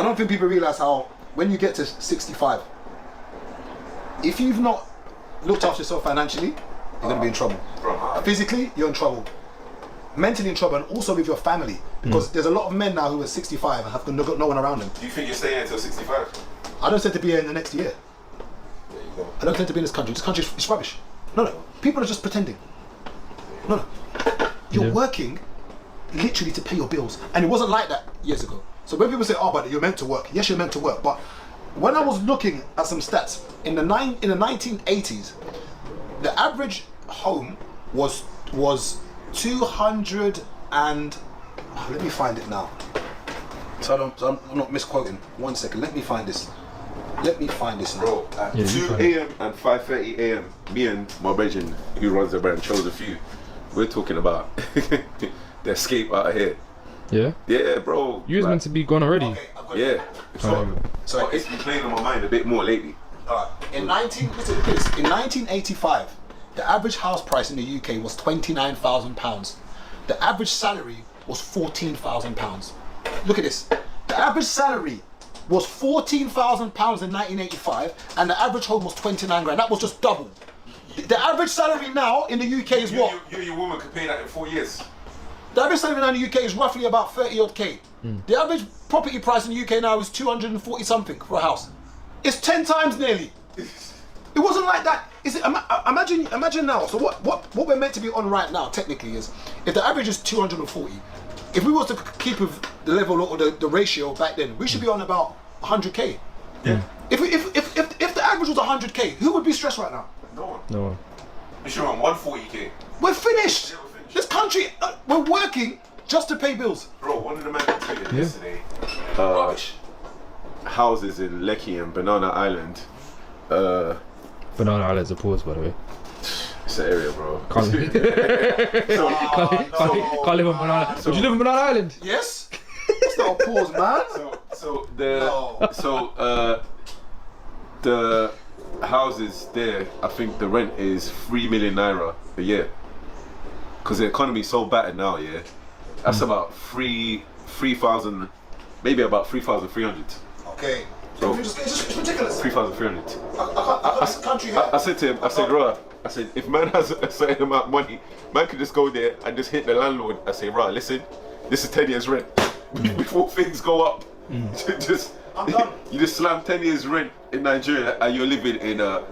don't think people realise how, when you get to 65, if you've not looked after yourself financially, you're going to be in trouble. Physically, you're in trouble. Mentally in trouble, and also with your family. Because there's a lot of men now who are 65 and have got no one around them. Do you think you're staying until 65? I don't intend to be here in the next year. There you go. I don't intend to be in this country. This country is rubbish. No. People are just pretending. No. You're working literally to pay your bills. And it wasn't like that years ago. So when people say, oh, but you're meant to work. Yes, you're meant to work. But when I was looking at some stats, in the 1980s, the average home was 200 and... let me find it now. So I'm not misquoting. 1 second, let me find this. Now. Bro, at 2 a.m. and 5:30 a.m, me and my brethren who runs the brand, Chose a Few, we're talking about the escape out of here. Yeah? Yeah, bro. You was meant to be gone already. Okay, yeah. So it's been playing on my mind a bit more lately. In 1985, the average house price in the UK was £29,000. The average salary was £14,000. Look at this. The average salary was £14,000 in 1985, and the average home was 29 grand. That was just double. The average salary now in the UK is what? You and your woman could pay that in 4 years. The average salary now in the UK is roughly about 30 odd K. The average property price in the UK now is 240 something for a house. It's 10 times nearly. It wasn't like that. Is it? Imagine now. So what we're meant to be on right now technically is, if the average is 240, if we was to keep with the level or the ratio back then, we should be on about 100K. Yeah. If the average was 100K, who would be stressed right now? No one. We should on 140K. We're finished. Yeah, we're finished. This country, we're working just to pay bills. Bro, one of the men tweeted yesterday. Rubbish. Houses in Lekki and Banana Island. Banana Island's a pause, by the way. It's an area, bro. Can't live on Banana. Would you live on Banana Island? Yes. It's not a pause, man. The houses there, I think the rent is 3 million naira a year. Because the economy's so battered now, yeah. That's about 3,000, maybe about 3,300. Okay. So, it's ridiculous. 3,300. I said to him, I said, Ra, if man has a certain amount of money, man could just go there and just hit the landlord and say, Ra, listen, this is 10 years rent. Before things go up, I'm done. You just slam 10 years rent in Nigeria and you're living in a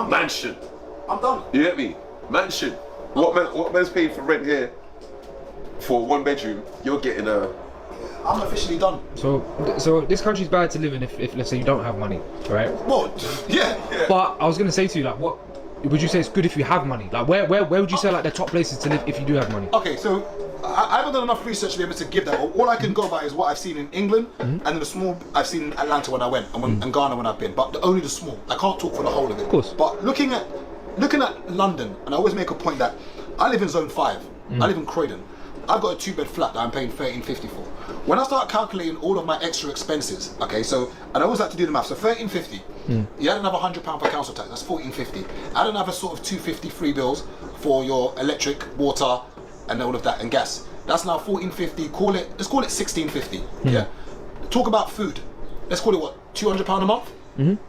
mansion. I'm done. You get me? Mansion. What man's paying for rent here for 1 bedroom? You're getting a... I'm officially done. So this country's bad to live in if let's say you don't have money, right? Well, yeah. But I was gonna say to you, like, what would you say it's good if you have money? Like, where would you say like the top places to live if you do have money? Okay, so I haven't done enough research to be able to give that. But all I can go by is what I've seen in England and then the small I've seen in Atlanta when I went and Ghana when I've been. But only the small. I can't talk for the whole of it. Of course. But looking at London, and I always make a point that I live in Zone 5. I live in Croydon. I've got a 2-bed flat that I'm paying £13.50 for. When I start calculating all of my extra expenses, okay, so, and I always like to do the math, so £13.50, you add another £100 per council tax, that's £14.50. Add another sort of £2.50 free bills for your electric, water, and all of that, and gas. That's now £14.50, let's call it £16.50, yeah? Talk about food, let's call it what, £200 a month?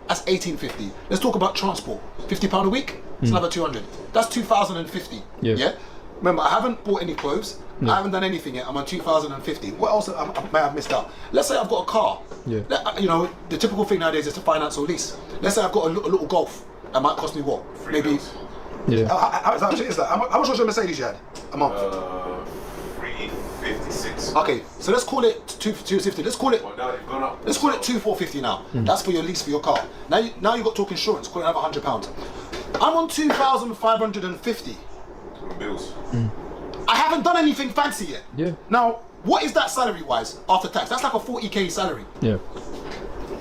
That's £18.50. Let's talk about transport, £50 a week, it's another £200. That's £2,050, yeah? Remember, I haven't bought any clothes. I haven't done anything yet. I'm on 2,050. What else I may have missed out? Let's say I've got a car. You know, the typical thing nowadays is to finance or lease. Let's say I've got a little Golf. That might cost me what? Maybe. How much is that? How much was your Mercedes you had a month? 356. Okay, so let's call it 250. Let's call it. Well, now they've gone up. Let's call it 2,450 now. That's for your lease for your car. Now you've got to talk insurance. Call it another £100. I'm on 2,550. Bills. I haven't done anything fancy yet. Yeah. Now, what is that salary wise after tax? That's like a 40K salary. Yeah.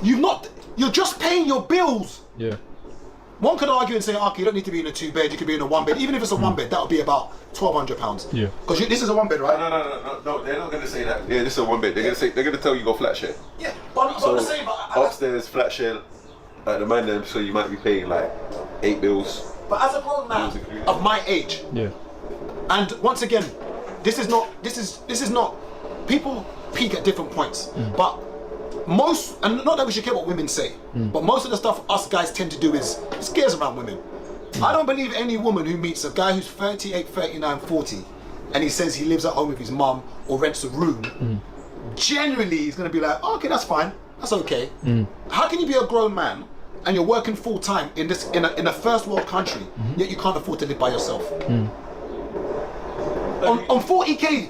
You're just paying your bills. Yeah. One could argue and say, okay, you don't need to be in a 2-bed, you could be in a 1-bed. Even if it's a 1-bed, that would be about £1,200. Yeah. Because this is a 1-bed, right? No, they're not going to say that. Yeah, this is a 1-bed. They're going to tell you go flat share. Yeah, but I'm saying, upstairs flat share at the man then, so you might be paying like 8 bills. But as a grown man of my age, and once again, this is not. People peak at different points. But most, and not that we should care what women say, but most of the stuff us guys tend to do is scares around women. I don't believe any woman who meets a guy who's 38, 39, 40, and he says he lives at home with his mum or rents a room, generally he's gonna be like, oh, okay, that's fine, that's okay. How can you be a grown man and you're working full time in a first world country, yet you can't afford to live by yourself? On 40k,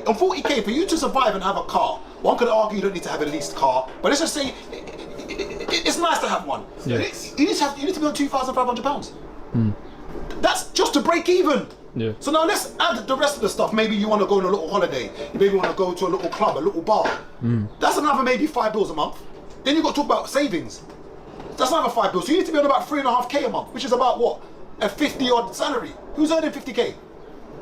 on 40k for you to survive and have a car, one could argue you don't need to have a leased car, but let's just say it's nice to have one. Yeah. You need to be on £2,500. That's just to break even. Yeah. So now let's add the rest of the stuff. Maybe you want to go on a little holiday. You maybe want to go to a little club, a little bar. That's another maybe £5 a month. Then you've got to talk about savings. That's another £5. So you need to be on about 3.5k a month, which is about what? A 50 odd salary. Who's earning 50k?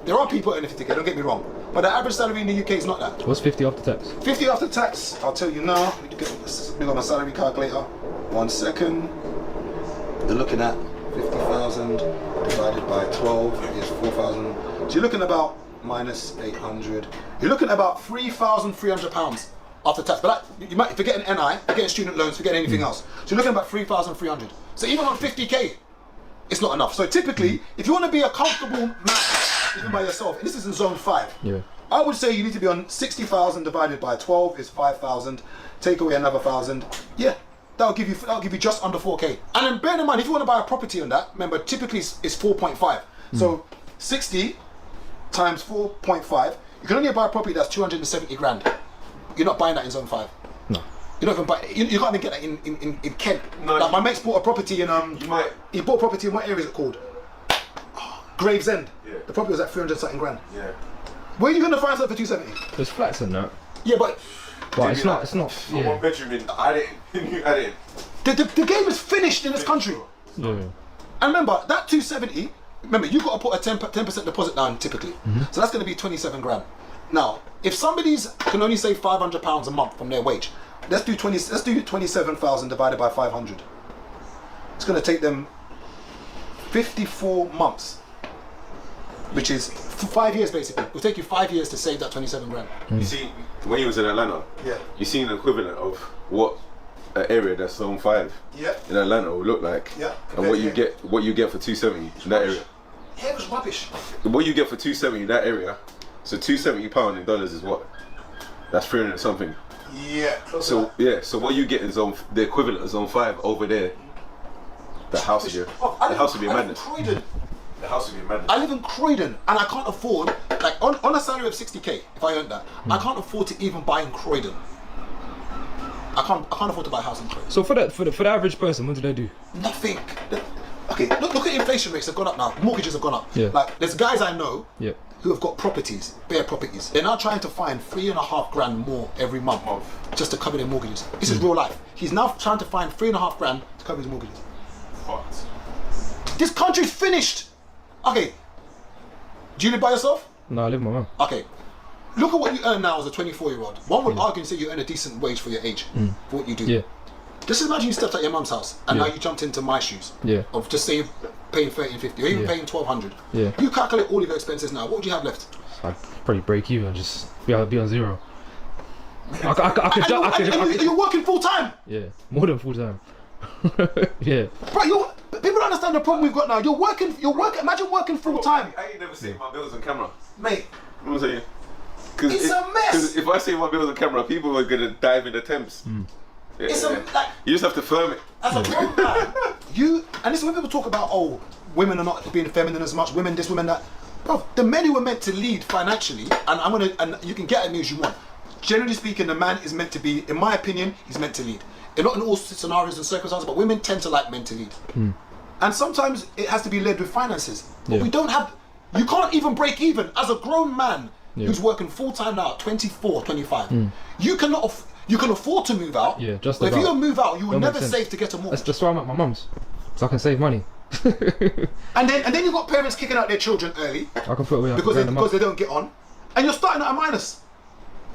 There are people earning 50k, don't get me wrong. But the average salary in the UK is not that. What's 50 after tax? 50 after tax, I'll tell you now. Let me get on my salary calculator. 1 second. You're looking at 50,000 divided by 12 is 4,000. So you're looking about minus 800. You're looking at about £3,300 after tax. But that, you might forget an NI, forgetting student loans, forgetting anything else. So you're looking at about 3,300. So even on 50k, it's not enough. So typically, if you want to be a comfortable man, even by yourself, and this is in zone 5. Yeah. I would say you need to be on 60,000 divided by 12 is 5,000. Take away another 1,000. Yeah, that'll give you just under 4k. And then bear in mind, if you want to buy a property on that, remember typically it's 4.5. So 60 times 4.5. You can only buy a property that's 270 grand. You're not buying that in zone 5. No. You don't even buy. You can't even get that in Kent. No, like my mate's bought a property in You might. He bought a property in what area is it called? Gravesend. Yeah. The property was at 300 something grand. Yeah. Where are you gonna find something for 270? There's flats in that. Yeah, but But it's not. For Yeah. one bedroom in, I didn't. the game is finished in this country. Yeah. And remember, that 270, remember, you've got to put a 10% deposit down typically. So that's going to be 27 grand. Now, if somebody's can only save £500 a month from their wage, let's do 27,000 divided by 500. It's going to take them 54 months, which is 5 years basically. It'll take you 5 years to save that 27 grand. You see, when you was in Atlanta, Yeah. you seen the equivalent of what an area that's zone 5 Yeah. in Atlanta will look like, Yeah. and what you get for 270 in that area. Yeah, it was rubbish. What you get for 270 in that area, so £270 in dollars is what? That's 300 something. Yeah. So yeah, so what you get in the equivalent of zone 5 over there, the house would be madness. The house would be madness. I live in Croydon and I can't afford, like on a salary of 60k, if I earned that, I can't afford to even buy in Croydon. I can't afford to buy a house in Croydon. So for the average person, what do they do? Nothing. Okay, look at inflation rates, they've gone up now. Mortgages have gone up. Yeah. Like there's guys I know Yeah. who have got properties, bare properties. They're now trying to find 3.5 grand more every month just to cover their mortgages. This is real life. He's now trying to find 3.5 grand to cover his mortgages. Fucked. This country's finished. Okay. Do you live by yourself? No, I live with my mum. Okay. Look at what you earn now as a 24-year-old. One would argue and say you earn a decent wage for your age, for what you do. Yeah. Just imagine you stepped out your mum's house and Yeah. now you jumped into my shoes. Yeah. Of just say you're paying 30 and 50 or even Yeah. paying 1,200. Yeah. You calculate all of your expenses now, what would you have left? I'd probably break even, just be on zero. I could You're working full time. yeah, more than full time. Yeah. Bro, people don't understand the problem we've got now. You're working, imagine working full time. I ain't never seen my bills on camera. Mate, You know what I'm saying? It's a mess. Because if I see my bills on camera, people are gonna dive in the Thames. Yeah, it's a, like, you just have to firm it. as a grown man, and this is when people talk about, oh, women are not being feminine as much, women this, women that. Bro, the men who are meant to lead financially, and you can get at me as you want. Generally speaking, the man is meant to be, in my opinion, he's meant to lead. Not in all scenarios and circumstances, but women tend to like men to lead. And sometimes it has to be led with finances. But Yeah. we don't have, you can't even break even as a grown man Yeah. who's working full time now, 24, 25. You can afford to move out. Yeah, just but if you about. don't move out, you will Don't make never sense. save to get a mortgage. That's why I'm at my mum's, so I can save money. And then you've got parents kicking out their children early I can put away like because a grand a month. they don't get on, and you're starting at a minus.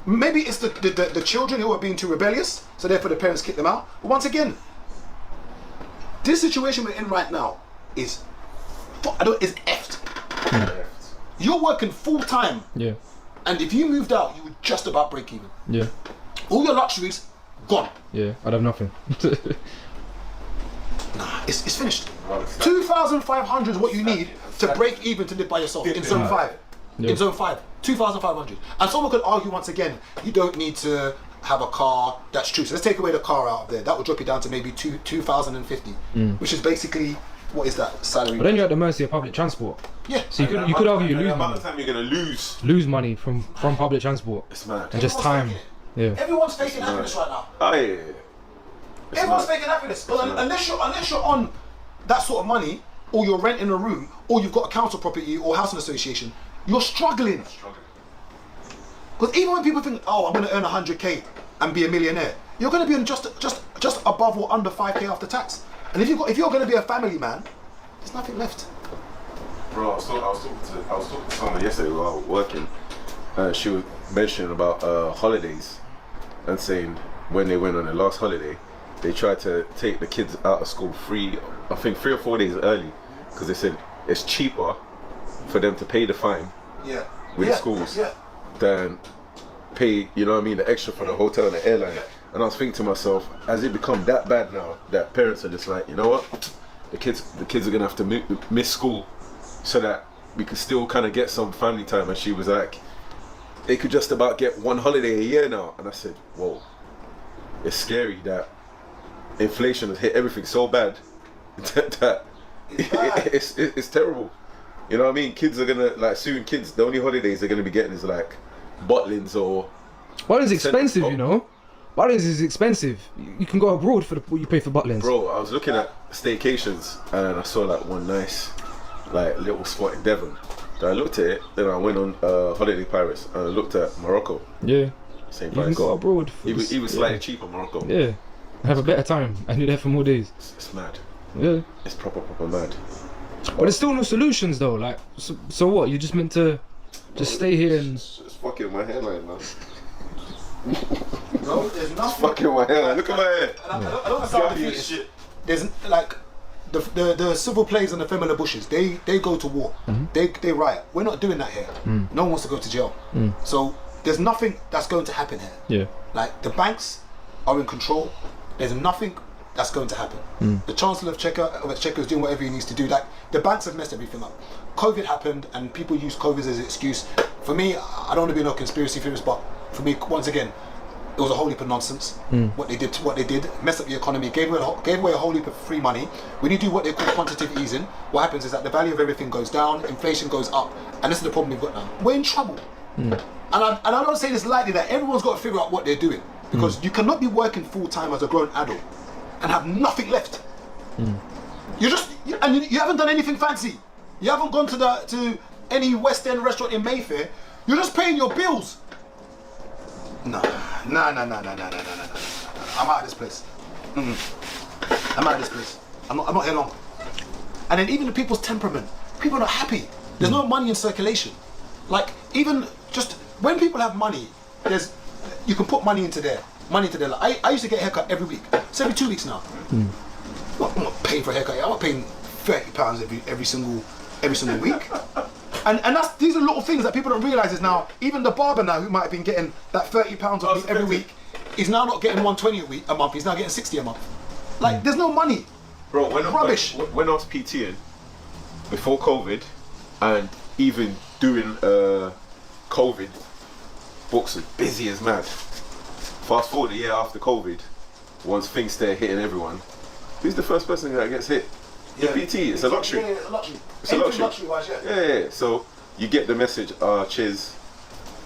Maybe it's the children who are being too rebellious, so therefore the parents kick them out. But once again, this situation we're in right now is effed. You're working full time, Yeah. and if you moved out, you would just about break even. Yeah. All your luxuries gone. Yeah, I'd have nothing. Nah, it's finished. 2,500 is what you need to break even to live by yourself in zone 5. Yeah. In zone 5, 2,500. And someone could argue once again, you don't need to have a car. That's true. So let's take away the car out of there. That would drop you down to maybe 2,050, which is basically, what is that salary? But then you're at the mercy of public transport. Yeah. So you could argue you lose The amount money. of time you're gonna Lose money from public transport. It's mad. And just time. Yeah. Everyone's faking happiness right now. Oh yeah. It's Everyone's mad. faking happiness. But unless you're on that sort of money, or you're renting a room, or you've got a council property or housing association, you're struggling. Because even when people think, oh, I'm going to earn 100k and be a millionaire, you're going to be on just above or under 5k after tax. And if you're going to be a family man, there's nothing left. Bro, I was talking to someone yesterday while working, and she was mentioning about holidays, and saying when they went on their last holiday, they tried to take the kids out of school I think 3 or 4 days early, because they said it's cheaper for them to pay the fine Yeah. with the schools than pay, you know what I mean, the extra for the hotel and the airline. And I was thinking to myself, has it become that bad now that parents are just like, you know what, the kids are gonna have to miss school so that we could still kind of get some family time? And she was like, they could just about get one holiday a year now. And I said, whoa, it's scary that inflation has hit everything so bad that it's terrible. You know what I mean? Kids are gonna, like, soon kids, the only holidays they're gonna be getting is like Butlins or... Butlins is expensive, you know. Butlins is expensive. You can go abroad for what you pay for Butlins. Bro, I was looking at staycations and I saw like one nice like little spot in Devon. Then I looked at it, then I went on Holiday Pirates and I looked at Morocco. Yeah. Same You price. can go abroad. For Even slightly cheaper Morocco. Yeah. Have a better time and you're there for more days. It's mad. Yeah. It's proper mad. But there's still no solutions though. Like, so what? You're just meant to just stay here and... It's fucking my hairline, man. No, there's It's nothing. fucking my hairline. Look at my hair. I don't sound defeatist. Shit. There's like the civil plays and the Femina Bushes. They go to war. They riot. We're not doing that here. No one wants to go to jail. So there's nothing that's going to happen here. Yeah. Like, the banks are in control. There's nothing that's going to happen. The Chancellor of Czechia is doing whatever he needs to do. Like, the banks have messed everything up. COVID happened and people use COVID as an excuse. For me, I don't want to be no conspiracy theorist, but for me, once again, it was a whole heap of nonsense. What they did, messed up the economy, gave away a whole heap of free money. When you do what they call quantitative easing, what happens is that the value of everything goes down, inflation goes up, and this is the problem we've got now. We're in trouble. And I don't say this lightly, that everyone's got to figure out what they're doing, because you cannot be working full time as a grown adult and have nothing left. You haven't done anything fancy. You haven't gone to any West End restaurant in Mayfair. You're just paying your bills. No. I'm out of this place. I'm out of this place. I'm not here long. And then even the people's temperament, people are not happy. There's no money in circulation. Like, even just when people have money, you can put money into there. Like, I used to get a haircut every week. It's every 2 weeks now. I'm not paying for a haircut. I'm not paying £30 every single week. And these are little things that people don't realise is now, even the barber now, who might have been getting that £30 of me every week, is now not getting 120 a month, he's now getting 60 a month. Like, there's no money. Bro, Rubbish. When I was PTing before COVID, and even during COVID, books are busy as mad. Fast forward a year after COVID, once things start hitting everyone, who's the first person that gets hit? The PT. It's a luxury. Yeah, it's a luxury. It's a luxury. Luxury-wise, Yeah. So you get the message, cheers.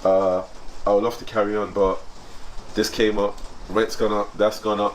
I would love to carry on, but this came up, rent's gone up, that's gone up.